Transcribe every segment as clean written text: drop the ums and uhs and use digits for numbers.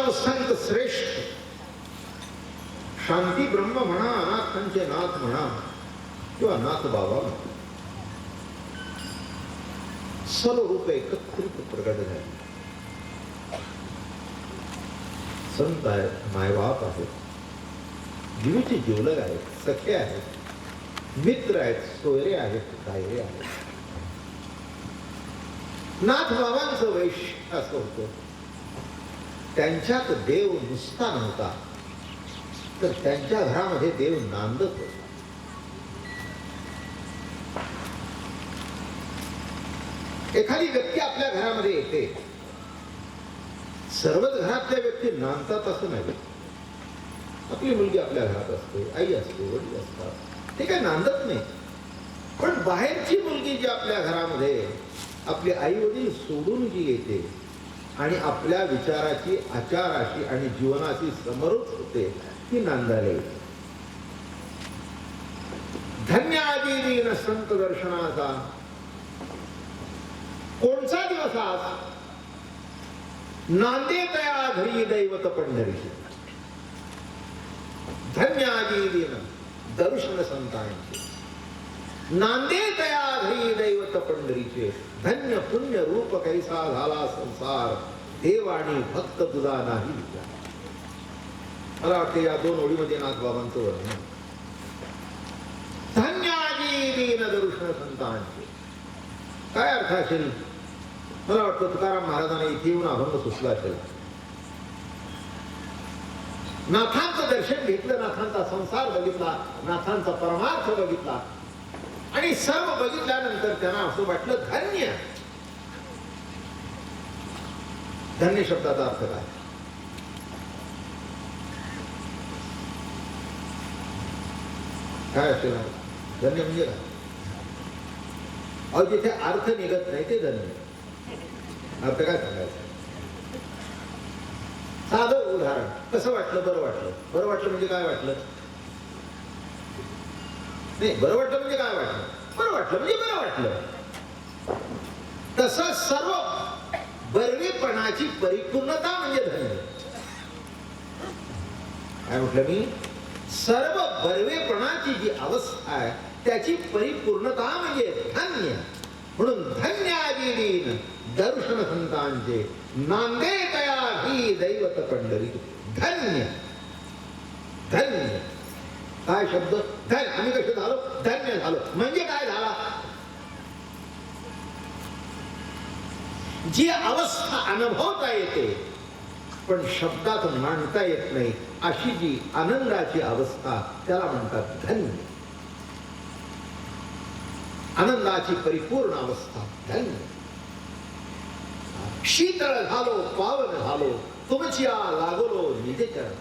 साधू संत श्रेष्ठ, शांती ब्रह्म म्हणा, अनाथांचे नाथ म्हणा किंवा नाथ बाबा, सर्व रूप एकत्रित प्रगट झाले. संत आहेत, मायबाप आहेत, जीवीचे जीवलग आहेत, सखे आहेत, मित्र आहेत, सोयरे आहेत, दायरे आहेत. नाथ बाबांचं वैशिष्ट्य असं होतं, त्यांच्यात देव नुसता नव्हता, तर त्यांच्या घरामध्ये देव नांदत होता. एखादी व्यक्ती आपल्या घरामध्ये येते, सर्वच घरातल्या व्यक्ती नांदतात असं नाही. आपली मुलगी आपल्या घरात असते, आई असते, वडील असतात, ते काय नांदत नाही. पण बाहेरची मुलगी जी आपल्या घरामध्ये आपले आई वडील सोडून जी येते आणि आपल्या विचाराची, आचाराची आणि जीवनाची समरूप होते, ती नांदायला येते. धन्य आदी दिन संत दर्शनाचा. कोणचा दिवस आज? नांदे तया घरी दैवत पंढरीचे. धन्य आदी दिन दर्शन संतांचे. नांदे तया घरी दैवत पंढरीचे. धन्य पुण्य रूप कैसा झाला संसार, देव आणि भक्त तुझा नाही विचार. मला वाटते या दोन ओळीमध्ये नाथबाबांचं वर्णन. धन्य आदी दिन दर्शन संतांचे. काय अर्थ असेल? मला वाटतं तुकाराम महाराजांना इथे येऊन अभंग सुचला असेल. नाथांचं दर्शन घेतलं, नाथांचा संसार बघितला, नाथांचा परमार्थ बघितला आणि सर्व बघितल्यानंतर त्यांना असं वाटलं धन्य. धन्य शब्दाचा अर्थ काय? काय असेल धन्य म्हणजे काय? अहो जिथे अर्थ निघत नाही ते धन्य. अर्थ काय सांगायचं? साधं उदाहरण. कसं वाटलं? बरं वाटलं. बरं वाटलं म्हणजे काय वाटलं? नाही, बरं वाटलं म्हणजे काय वाटलं? बरं वाटलं म्हणजे बरं वाटलं. तसं सर्व बरवेपणाची परिपूर्णता म्हणजे धन्य. काय म्हटलं मी? सर्व बरवेपणाची जी अवस्था आहे त्याची परिपूर्णता म्हणजे धन्य. म्हणून धन्य आदी दिन दर्शन संतांचे. नांदे तया ही दैवत पंढरी. धन्य. धन्य काय शब्द? धन्य. आम्ही कसे झालो? धन्य झालो. म्हणजे काय झाला? जी अवस्था अनुभवता येते पण शब्दात मांडता येत नाही, अशी जी आनंदाची अवस्था, त्याला म्हणतात धन्य. आनंदाची परिपूर्ण अवस्था धन्य. शीतळ झालो, पावन झालो, तुमच्या लागलो निजचरण.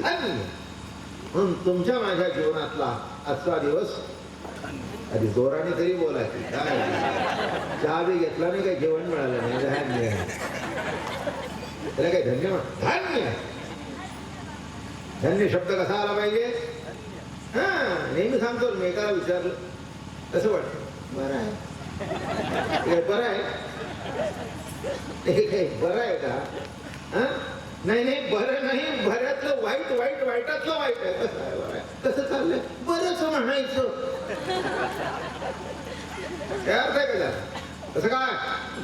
धन्य. म्हणून तुमच्या माझ्या जीवनातला आजचा दिवस आधी जोराने तरी बोलायची. काय चहा बी घेतला नाही, काही जेवण मिळालं नाही, धन्य. त्याला काय धन्य म्हण? धन्य. धन्य शब्द कसा आला पाहिजे? नेहमी सांगतो मी, एकाला विचारलं कसं वाटतं? बरं आहे. बरं आहे? बरं आहे का? नाही नाही, बरं नाही, बऱ्यातलं वाईट, वाईट वाईटातलं वाईट आहे. कसं आहे? बरं आहे. कसं चाललंय? बरंच म्हणायचं. काय अर्थ आहे का? कसं काय?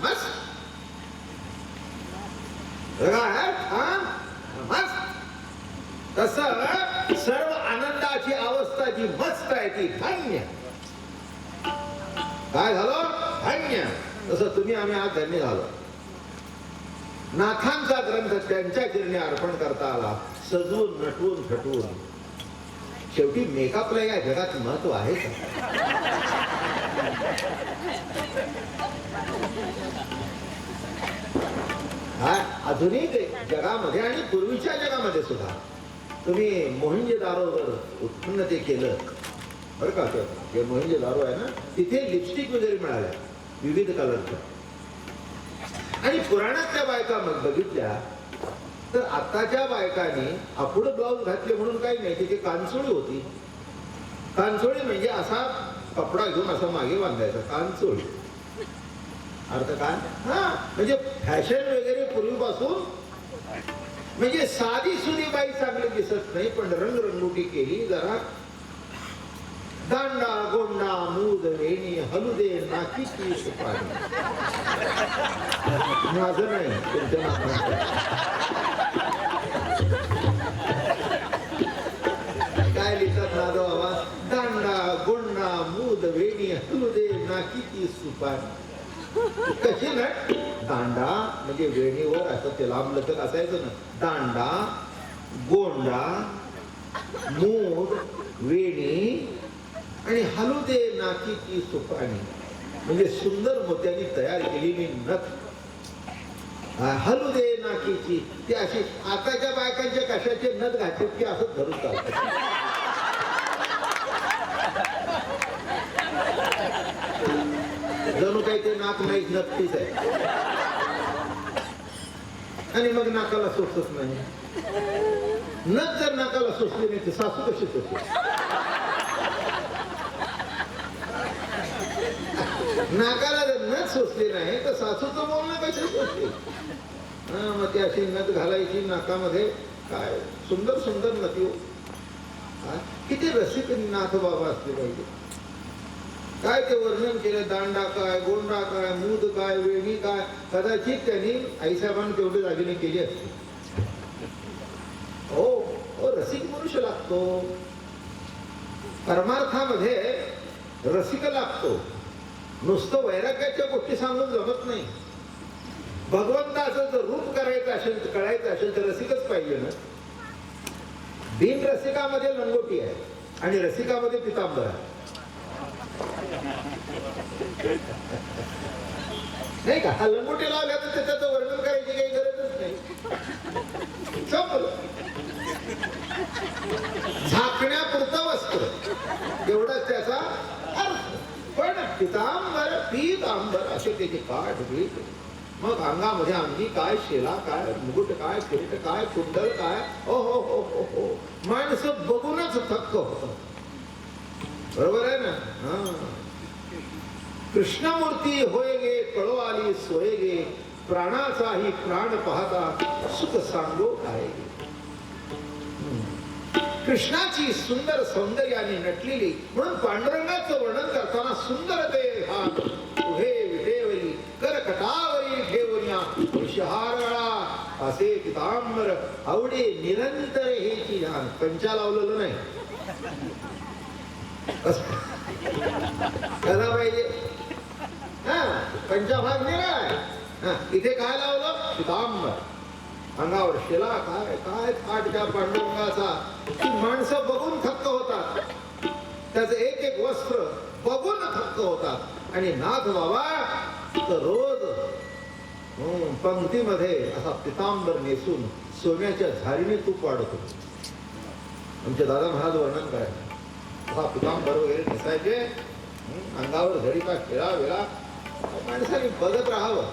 बस तसं सर्व आनंदाची अवस्था जी मस्त आहे ती धन्य. काय झालं? धन्य. तसं तुम्ही आम्ही आज धन्य झालो. नाथांचा ग्रंथ त्यांच्या चरणी अर्पण करता आला, सजवून नटवून थटवून. शेवटी मेकअपला या जगात महत्व आहे का? आधुनिक जगामध्ये आणि पूर्वीच्या जगामध्ये सुद्धा तुम्ही मोहिंजोदारोवर उत्पन्न ते केलं बरं का? जे मोहिंजोदारो आहे ना, तिथे लिपस्टिक वगैरे मिळाल्या विविध कलरच्या. आणि पुराणातल्या बायका मग बघितल्या तर आताच्या बायकांनी अपुड ब्लाऊज घातले म्हणून काही नाही, तिथे कांचोळी होती. कांचोळी म्हणजे असा कपडा घेऊन असा मागे बांधायचा, कांचोळी. अर्थ काय? म्हणजे फॅशन वगैरे पूर्वीपासून म्हणजे साधी सुधी बाई चांगली दिसत नाही, पण रंगरंगोटी केली जरा. दांडा गोंडा मूद वेणी हलू दे नाकीची सुपारी. माझं नाही, तुमच्या नाकाचं. काय लिहितात नादो आवाज? दांडा गोंडा मूद वेणी हलू दे नाकीची सुपारी. कशी ना दांडा म्हणजे वेणीवर असं ते लांब लचक असायचं ना. दांडा गोंडा मूद वेणी आणि हलू दे नाकीची सुपाणी, म्हणजे सुंदर मोत्यांनी तयार केलेली नथ. हलू दे नाकीची. ती अशी आताच्या बायकांच्या कशाचे नथ घातले की असं धरून चालतात. जणू काही ते नाक नाही नक्कीच आहे. आणि मग नाकाला सोसत नाही. नथ जर नाकाला सोसली नाही तर सासू कशी सोसली? नाकाला जर नथ सोसली नाही तर सासूचं बोलणं कशी सोसली? मग ती अशी नथ घालायची नाकामध्ये. काय सुंदर सुंदर नथी. किती रसिक नाथ बाबा असले पाहिजे. काय ते वर्णन केलं. दांडा काय गोंडा काय मूद काय वेणी काय. कदाचित त्यांनी आईसाहेबांनी तेवढे दागिने केले असते. हो हो, रसिक मनुष्य लागतो. परमार्थामध्ये रसिक लागतो. नुसतं वैराग्याच्या गोष्टी सांगून जमत नाही. भगवंताचं जर रूप करायचं असेल, कळायचं असेल तर रसिकच पाहिजे ना. बिन रसिकामध्ये लंगोटी आहे आणि रसिकामध्ये पितांबर आहे. नाही का? हा लंगोटी लावल्या तर त्याचं वर्णन करायची काही गरजच नाही. झाकण्यापुरतं वस्त्र एवढाच त्याचा अर्थ. पण पितांबर पीतांबर असे त्याचे काठ भीत. मग अंगामध्ये अंगी काय, शेला काय, मुकुट काय, किरीट काय, कुंडल काय. ओ हो हो हो हो, माणसं बघूनच थक्क होत. बरोबर आहे ना? कृष्णमूर्ती होय गे कळो आली सोय गे. प्राणाचाही प्राण पाहता सुख सांगो काय. कृष्णाची सुंदर सौंदर्याने नटलेली म्हणून पांडुरंगाचं वर्णन करताना सुंदर ते हात उभे विटेवरी करकटावरी ठेवूया विषहारळा असे पितांबर आवडे निरंतर हेची ध्यान. पंचा लावलेलं नाही. कसा पाहिजे? पंचाभाग निराय. इथे काय लावलं? पितांबर. अंगावर शिला काय काय थाट त्या पांडुरंगाचा. ती माणसं बघून थक्क होतात. त्याचं एक एक वस्त्र बघून थक्क होतात. आणि नाथ बाबा तर रोज पंक्तीमध्ये असा पितांबर नेसून सोन्याच्या झारीने तूप वाढत होते. आमचे दादा महाराज वर्णन करायचे. हा पितांबर वगैरे नेसायचे. अंगावर झडी का खेळा वेळा माणसाने बघत राहावं.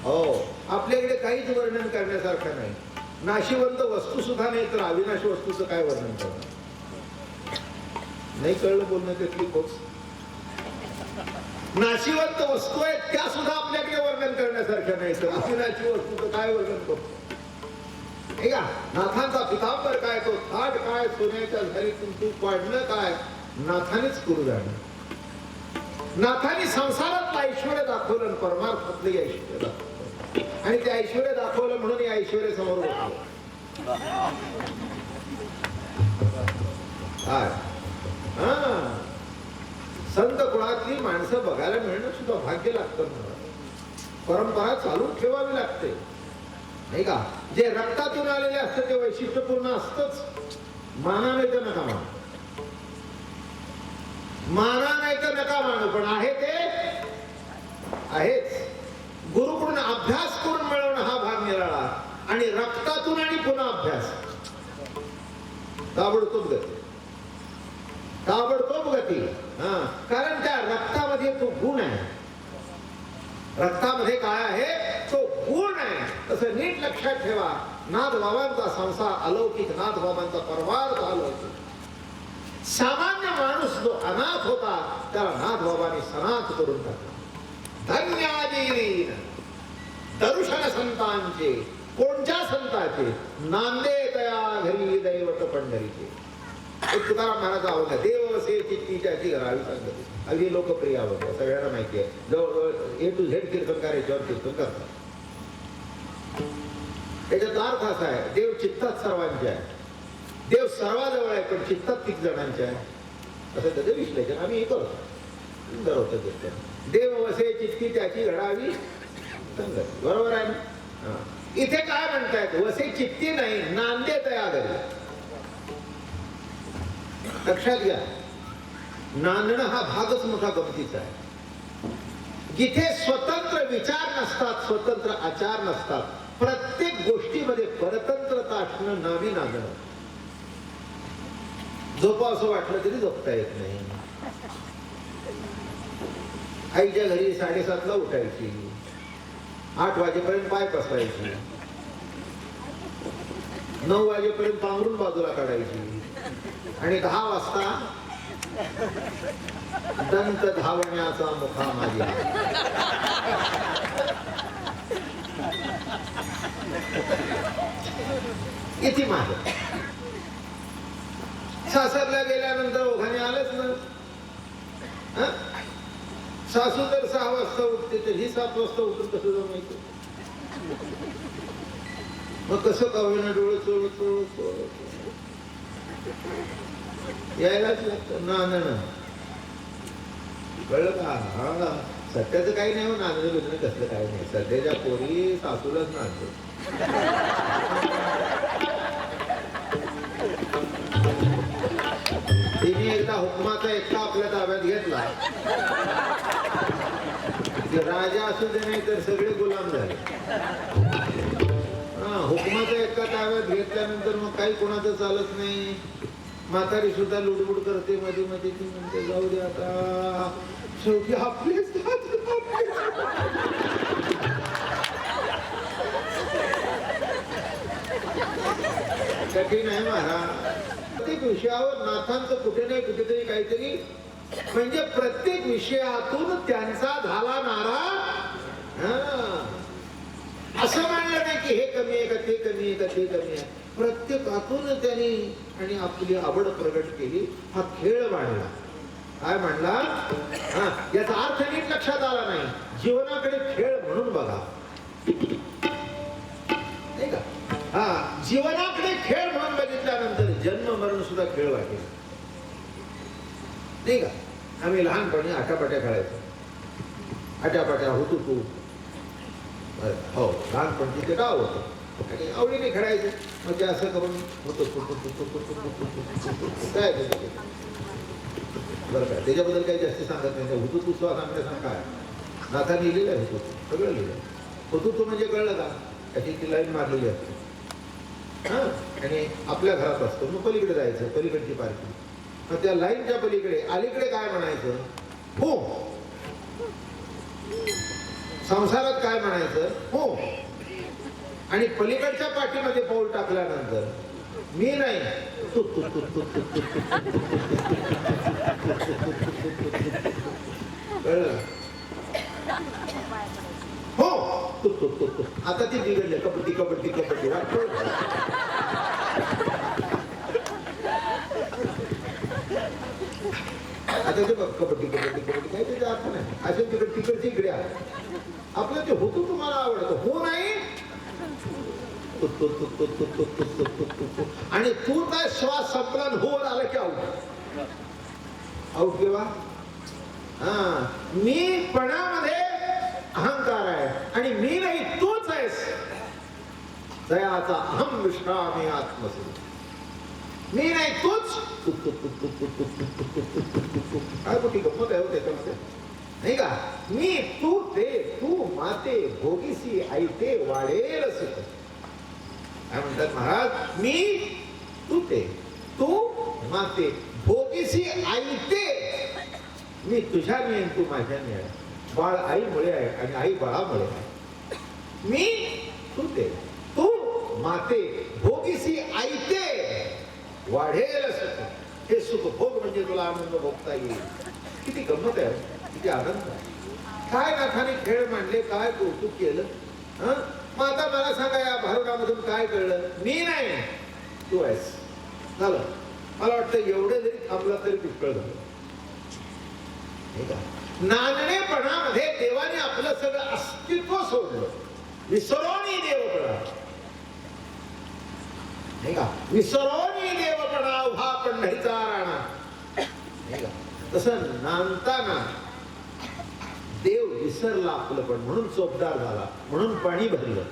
हो, आपल्याकडे काहीच वर्णन करण्यासारखं नाही. नाशिवंत वस्तू सुद्धा नाही तर अविनाशी वस्तूचं काय वर्णन करणार? नाही कळलं बोलणं त्यातली खोच. नाशिवंत वस्तू आहेत त्या सुद्धा आपल्याकडे वर्णन करण्यासारख्या नाही तर अविनाशी वस्तूचं काय वर्णन करतो? हे का? नाथांचा पितांबर काय, तो थाट काय, सोन्याच्या झारीतून तूप वाढणं काय, नाथानेच करू जाणं. नाथाने संसारातलं ऐश्वर्य दाखवलं, परमार्थातलं ऐश्वर्य दाखवलं. आणि ते ऐश्वर्य दाखवलं म्हणून या ऐश्वर्य समोर बसलो. संत कुळातली माणसं बघायला मिळणं सुद्धा भाग्य लागतं. परंपरा चालू ठेवावी लागते नाही का? जे रक्तातून आलेले असतं ते वैशिष्ट्यपूर्ण असतच. माना नाही तर नका मानू, माना नाही तर नका मानू, पण आहे ते आहेच. गुरुकडून अभ्यास करून मिळवणं हा भाग निराळा. आणि रक्तातून आणि पुन्हा अभ्यास, ताबडतोब गती, ताबडतोब गती. कारण त्या रक्तामध्ये तो गुण आहे. रक्तामध्ये काय आहे? तो गुण आहे. तसं नीट लक्षात ठेवा. नाथ बाबांचा संसार अलौकिक, नाथ बाबांचा परमार्थ अलौकिक. सामान्य माणूस जो अनाथ होता त्याला नाथ बाबांनी सनाथ करून टाकला. धन्यादीन दर्शन संतांचे कोणत्या संताचे नांदे तया घरी दैवत पंढरीचे. एक तुकाराम महाराज आवडला, देव वसे चित्ती त्याची घरावी संगती. अगदी लोकप्रिय आवडतं, सगळ्यांना माहिती आहे. जवळजवळ A to Z कीर्तनकार याच्यावर कीर्तन करतात. त्याचा अर्थ असा आहे, देव चित्तात सर्वांच्या आहे, देव सर्वाजवळ आहे, पण चित्तात किती जणांच्या आहे असं त्याचं विश्लेषण आम्ही हे करतो. सुंदर होतं ते. देव वसे चित्ती त्याची घडावी संगती. बरोबर आहे ना. इथे काय म्हणतायत, वसे चित्ती नाही, नांदे तया घरी. लक्षात घ्या, नांदणं हा भागच मोठा गमतीचा आहे. जिथे स्वतंत्र विचार नसतात, स्वतंत्र आचार नसतात, प्रत्येक गोष्टीमध्ये परतंत्रता असणं नावी नांदणं. झोपा असं वाटलं तरी झोपता येत नाही. आईच्या घरी 7:30ला उठायची, 8 वाजेपर्यंत पाय पसरायची, 9 वाजेपर्यंत पांघरून बाजूला काढायची आणि 10 वाजता दंत धावण्याचा मुखा माझ्या. किती माझ. सासरला गेल्यानंतर ओघाने आलंच ना. सासू जर 6 वाजता उठते तर ही 7 वाजता उठून कसं जमायचं. मग कसं का होईना डोळे चोळत यायलाच लागतं. नांदणं कळलं का. हा, सध्याचं काही नाही हो, नांदणं बिंदणं कसलं काही नाही. सध्याच्या पोरी सासूलाच नांदतो. तिने एकदा हुकमाचा एकटा आपल्या ताब्यात घेतला, राजा असू दे नाही तर सगळे गुलाम झाले. हुकमाचा एकटा ताब्यात घेतल्यानंतर मग काही कोणाचं चालत नाही. म्हातारी सुद्धा लुडबुड करते मध्ये मध्ये. ती म्हणते जाऊ दे आता, शेवटी आपलेच कठीण आहे महाराज. प्रत्येक विषयावर नाथांचं कुठे नाही कुठेतरी काहीतरी, म्हणजे प्रत्येक विषयातून त्यांचा झाला नाराज. असं म्हणलं नाही की हे कमी आहे का ते कमी आहे का ते कमी आहे. प्रत्येकातून त्यांनी आणि आपली आवड प्रगट केली. हा खेळ मांडला. काय मांडला, याचा अर्थ नीट लक्षात आला नाही. जीवनाकडे खेळ म्हणून बघा, नाही का. जीवनाकडे खेळ म्हणून बघितल्यानंतर जन्म मरण सुद्धा खेळ वाटेल, नाही का. आम्ही लहानपणी आटापाट्या खेळायचो. आटापाट्या होतो तू. हो, लहानपणी ते गाव होतं आणि आवडीने खेळायचं. मग ते असं करून होतो काय बरं काय. त्याच्याबद्दल काही जास्त सांगत नाही. होतो तू सांगण्यासारखं काय, नाथा लिहिलेलं आहे. होतो सगळं लिहिलं. होतो तू म्हणजे कळलं का, त्याची ती लाईन मारलेली असते. आणि आपल्या घरात असतो. मग पलीकडे जायचं, पलीकडची पार्टी. मग त्या लाईनच्या पलीकडे अलीकडे काय म्हणायचं, हो. संसारात काय म्हणायचं, हो. आणि पलीकडच्या पाठीमध्ये पाऊल टाकल्यानंतर मी नाही तू तू तू तू तू तू कळलं हो. तू तू तू तू. आता ती बिघडले. कबड्डी कबड्डी कबड्डी वाटतो. आता ते बघ, कबड्डी कबड्डी कबड्डी काही त्याचा अर्थ नाही. असे तिकडची इकडे आहे. आपलं ते होतो तुम्हाला आवडतं, हो नाही. आणि तू काय श्वास संपला हो आला की आऊट. आऊट केव्हा. मी पणामध्ये अहंकार आहे आणि मी नाही तूच आहेस. दयाचा अहम विश्रामी आत्मस्वरूप. मी नाही तूच. काय मोठी गंमत आहे त्याच्यामध्ये, नाही का. मी तू ते तू माते भोगीसी ऐते वाढेल सुख. काय म्हणतात महाराज, मी तू ते तू माते भोगीसी ऐते. मी तुझ्याने आहे, तू माझ्याने आहे. बाळ आईमुळे आहे आणि आई बाळामुळे आहे. मी तू ते तू माते भोगीसी ऐते वाढेल सुख. हे सुख भोग म्हणजे तुला आनंद भोगता येईल. किती गंमत आहे, किती आनंद आहे. काय नाथाने खेळ मांडले, काय कौतुक केलं. मग आता मला सांगा या भारुडामधून काय कळलं? मी नाही, तू आहेस. झालं. मला वाटतं एवढं जरी थांबलं तरी पुष्कळ झालं. नांदणेपणामध्ये देवाने आपलं सगळं अस्तित्व सोडलं. विसरोनी देवपणा, नाही का? विसरोनी देवपणा उभा पंढरीचा राणा, नाही का? तसं नांदताना देव विसरला आपलं पण, म्हणून चोपदार झाला, म्हणून पाणी भरलं.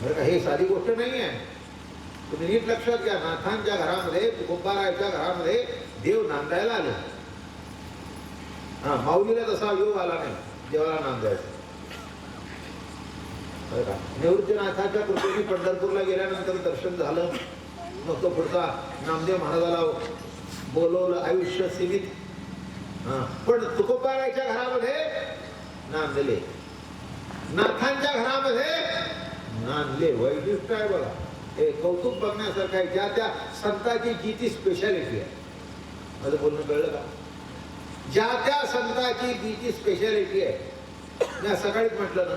बरं का? हे साधी गोष्ट नाही आहे. तुम्ही नीट लक्षात घ्या. नाथांच्या घरामध्ये, तुकोबारायच्या घरामध्ये देव नांदायला आले. हा, माऊलीला तसा योग आला नाही देवाला नांदायचा. बरं का? निवृत्तीनाथाच्या कृपेने पंढरपूरला गेल्यानंतर दर्शन झालं. मग तो पुढचा नामदेव महाराजाला बोलवलं. आयुष्य सीमित. पण तुकोबारायच्या घरामध्ये नांदले, नाथांच्या घरामध्ये नांदले. वैशिष्ट्य आहे बघा. हे कौतुक बघण्यासारखं आहे. ज्या त्या संताची जी ती स्पेशालिटी आहे. माझं बोलणं कळलं का? ज्या त्या संताची जी ती स्पेशालिटी आहे. मी सकाळीच म्हटलं ना,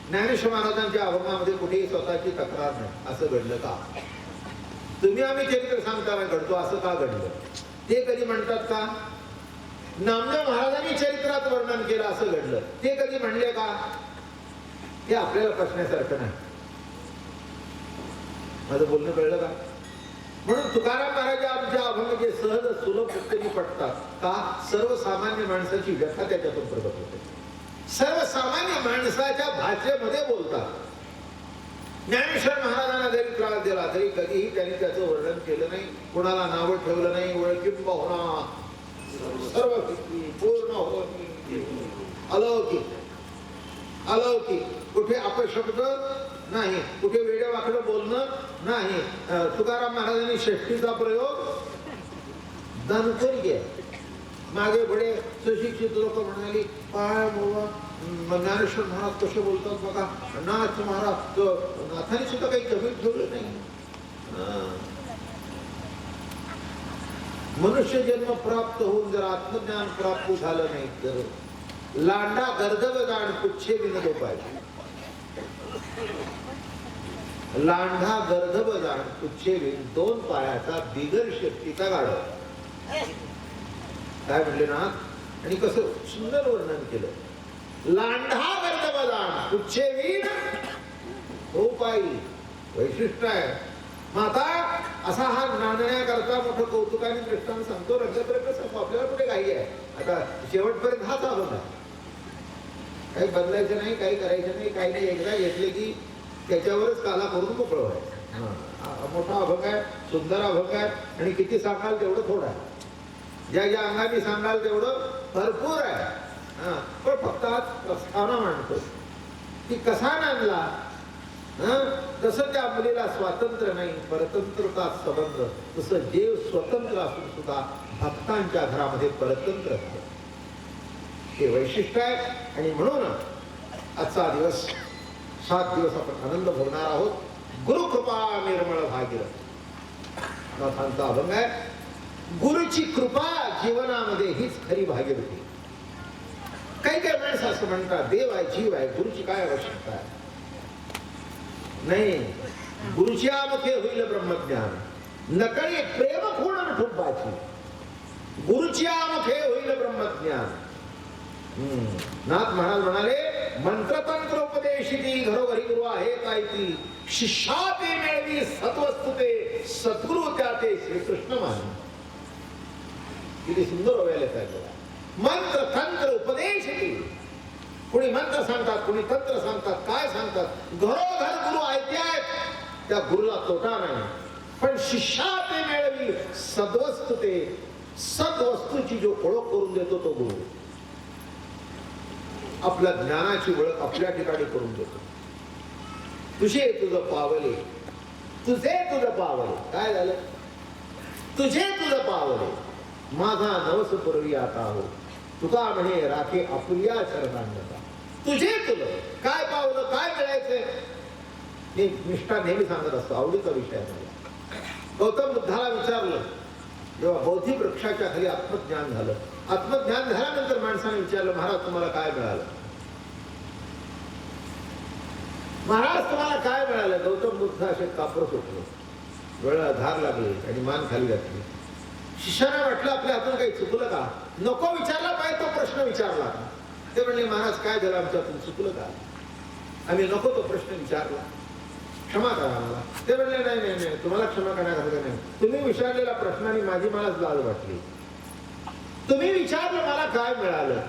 ज्ञानेश्वर महाराजांच्या अभंगामध्ये कुठेही स्वतःची तक्रार नाही. असं घडलं का? तुम्ही आम्ही चरित्र सांगताना घडतो, असं का घडलं? ते कधी म्हणतात का? नामदेव महाराजांनी चरित्रात वर्णन केलं, असं घडलं, ते कधी म्हणले का? हे आपल्याला प्रश्नासारखं नाही. माझं बोलणं कळलं का? म्हणून तुकाराम महाराज आमच्या अभंग जे सहज सुलभ पद्धतीने पटतात का? सर्वसामान्य माणसाची व्यथा त्याच्यातून प्रगट होते. सर्वसामान्य माणसाच्या भाषेमध्ये बोलतात. ज्ञानेश्वर महाराजांना जरी त्रास दिला तरी कधीही त्यांनी त्याचं वर्णन केलं नाही, कोणाला नावं ठेवलं नाही. ओळखिंब होणार सर्व पूर्ण होती, अलौकिक अलौकिक, कुठे अपशब्द नाही, कुठे वेड्या वाकडं बोलणं नाही. तुकाराम महाराजांनी षष्टीचा प्रयोग दणकून केला. मागे बडे सुशिक्षित लोक म्हणाली, काय बाबा ज्ञानेश्वर महाराज कसे बोलतात बघा. नाथ महाराज, नाथाने सुद्धा काही कमी ठेवलं नाही. मनुष्य जन्म प्राप्त होऊन जर आत्मज्ञान प्राप्त झालं नाही तर लांडा गर्दबदाण पुच्छे विनदो पाहिजे. लांढा गर्दबदाण पुच्छे विन, दोन पायाचा बिगर शक्तीचा गाढव. काय म्हणले ना? आणि कसं सुंदर वर्णन केलं. लांढा गर्दबदाण पुच्छे विन हो पायी. वैशिष्ट्य आहे. माता असा हा नांदण्याकरता मोठं कौतुकाने दृष्टांत सांगतो. रंगप्रक सांगतो. आपल्याला कुठे काही आहे आता, शेवटपर्यंत हाच अभंग आहे. काही बदलायचं नाही, काही करायचं नाही, काही नाही. एकदा घेतले की त्याच्यावरच काला करून मोकळं व्हायचं. मोठा अभंग आहे, सुंदर अभंग आहे. आणि किती सांगाल तेवढं थोडं आहे. ज्या ज्या अंगाने सांगाल तेवढं भरपूर आहे. पण फक्त आज प्रस्तावना मांडतो की कसा नांदला. जसं त्या मुलीला स्वातंत्र्य नाही, परतंत्रता संबंध, तसं देव स्वतंत्र असून सुद्धा भक्तांच्या घरामध्ये परतंत्र झालं. हे वैशिष्ट्य आहे. आणि म्हणून आजचा दिवस, 7 दिवस आपण आनंद भोगणार आहोत. गुरुकृपा निर्मळ भागीरथ नाथांचा अभंग आहे. गुरुची कृपा जीवनामध्ये हीच खरी भागीरथी. काही काही माणसं असं म्हणतात, देव आहे, जीव आहे, गुरुची काय आवश्यकता आहे? नाही. गुरुच्या मुखे होईल ब्रह्मज्ञान, नकळी प्रेम खूण ठुंबाची. गुरुच्या मुखे होईल ब्रह्मज्ञान. नाथ महाराज म्हणाले, मंत्रतंत्र उपदेशिती घरोघरी गुरु आहे काय ती. शिष्या ते मिळवी सत्वस्तु ते, सद्गुरु त्या ते श्रीकृष्ण मान. किती सुंदर व्हायला पाहिजे. मंत्र तंत्र उपदेशिती. कुणी मंत्र सांगतात, कुणी तंत्र सांगतात, काय सांगतात. घरोघर गुरु आहेत, त्या गुरुला तोटा नाही. पण शिष्या ते मिळवी सद्वस्तु ते, सद्वस्तूची जो ओळख करून देतो तो गुरु. आपल्या ज्ञानाची ओळख आपल्या ठिकाणी करून देतो. तुझे तुझं पावले, तुझे तुझं पावले. काय झालं? तुझे तुझं पावले, माझा नवस पूर्वी आता हो. तुका म्हणे राखे आपुल्या चरणांगता. तुझे तुझं काय पावलं, काय मिळायचंय. मी निष्ठा नेहमी सांगत असतो, आवडीचा विषय मला. गौतम बुद्धाला विचारलं, जेव्हा बौद्धिक वृक्षाच्या खाली आत्मज्ञान झालं, आत्मज्ञान झाल्यानंतर माणसाने विचारलं, महाराज तुम्हाला काय मिळालं? महाराज तुम्हाला काय मिळालं? गौतम बुद्ध असे कापर सुटले, डोळ्याला धार लागली आणि मान खाली घातली. शिष्याने वाटलं आपल्या हातून काही चुकलं का? नको विचारला पाहिजे तो प्रश्न विचारला. ते म्हणले महाराज काय झालं, आमच्या हातून चुकलं का? आम्ही नको तो प्रश्न विचारला, क्षमा करा आम्हाला. ते म्हणले नाही नाही नाही, तुम्हाला क्षमा करण्यासारखं नाही. तुम्ही विचारलेला प्रश्नाने माझी मलाच लाज वाटली. तुम्ही विचारलं मला काय मिळालं?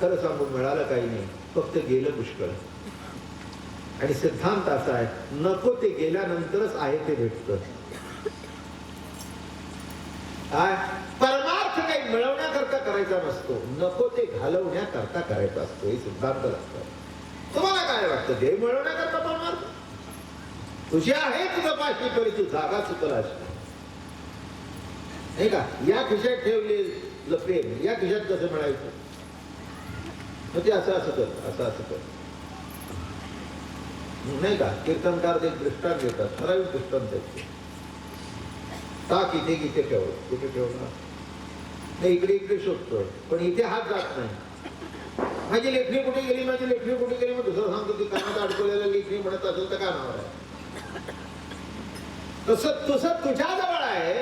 खरं सांगून मिळालं काही नाही, फक्त गेलं पुष्कळ. आणि सिद्धांत असा आहे, नको ते गेल्यानंतरच आहे ते भेटतं. काय परमार्थ काही मिळवण्याकरता करायचा नसतो, नको ते घालवण्याकरता करायचा असतो. हे सिद्धांत लागतं. तुम्हाला काय वाटतं? देव मिळवण्याकरता परमार्थ तुझी आहे तुझं पाशी, तरी तू जागा चुकलास नाही का? या खिशात ठेवले प्रेम, या खिशात कसं मिळायचं? मग ते असं असं कर, असं असं कर नाही का? कीर्तनकार एक दृष्टांत देतात, ठराविक दृष्टांत देतात. टाक इथे इथे ठेव, कुठे ठेवणार नाही, इकडे इकडे शोधतोय पण इथे हात जात नाही. माझी लेखणी कुठे गेली, माझी लेखणी कुठे गेली? मग दुसरं सांगतो की कानात अडकवलेल्या लेखणी म्हणत असेल तर कानावर आहे. तसं तुझं तुझ्या जवळ आहे.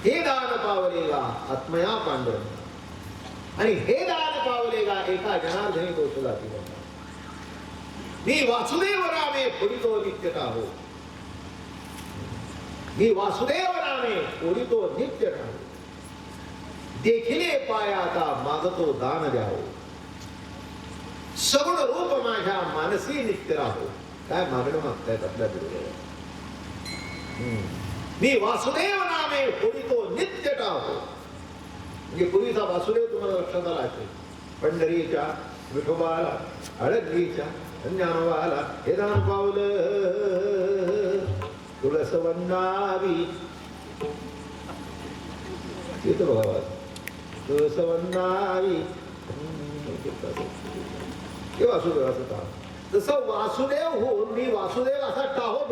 हे दान पावलेगा आत्मया पांडुरंगा, आणि हे दान पावलेगा एका जनार्दनी दोषला ती. मी वासुदेव रामे फोडितो नित्यता हो, मी वासुदेव रामे फोडितो नित्य राहो. देखिले पाया आता मागतो दान द्यावो, सगुण रूप माझ्या मानसी नित्य राहो. काय मागणं मागतायत आपल्या बरोबर? मी वासुदेव नामे फोडितो नित्य टाहो. म्हणजे पूर्वीचा वासुदेव तुम्हाला लक्षात आला असेल. पंढरीच्या विठोबाला, हळदीच्या ज्ञानोबाला हे दान पावलं तुळस वंदावी. येतो बघा तुळस वंदावी. हे वासुदेव असं का? जसं वासुदेव होऊन मी वासुदेव असा टाहो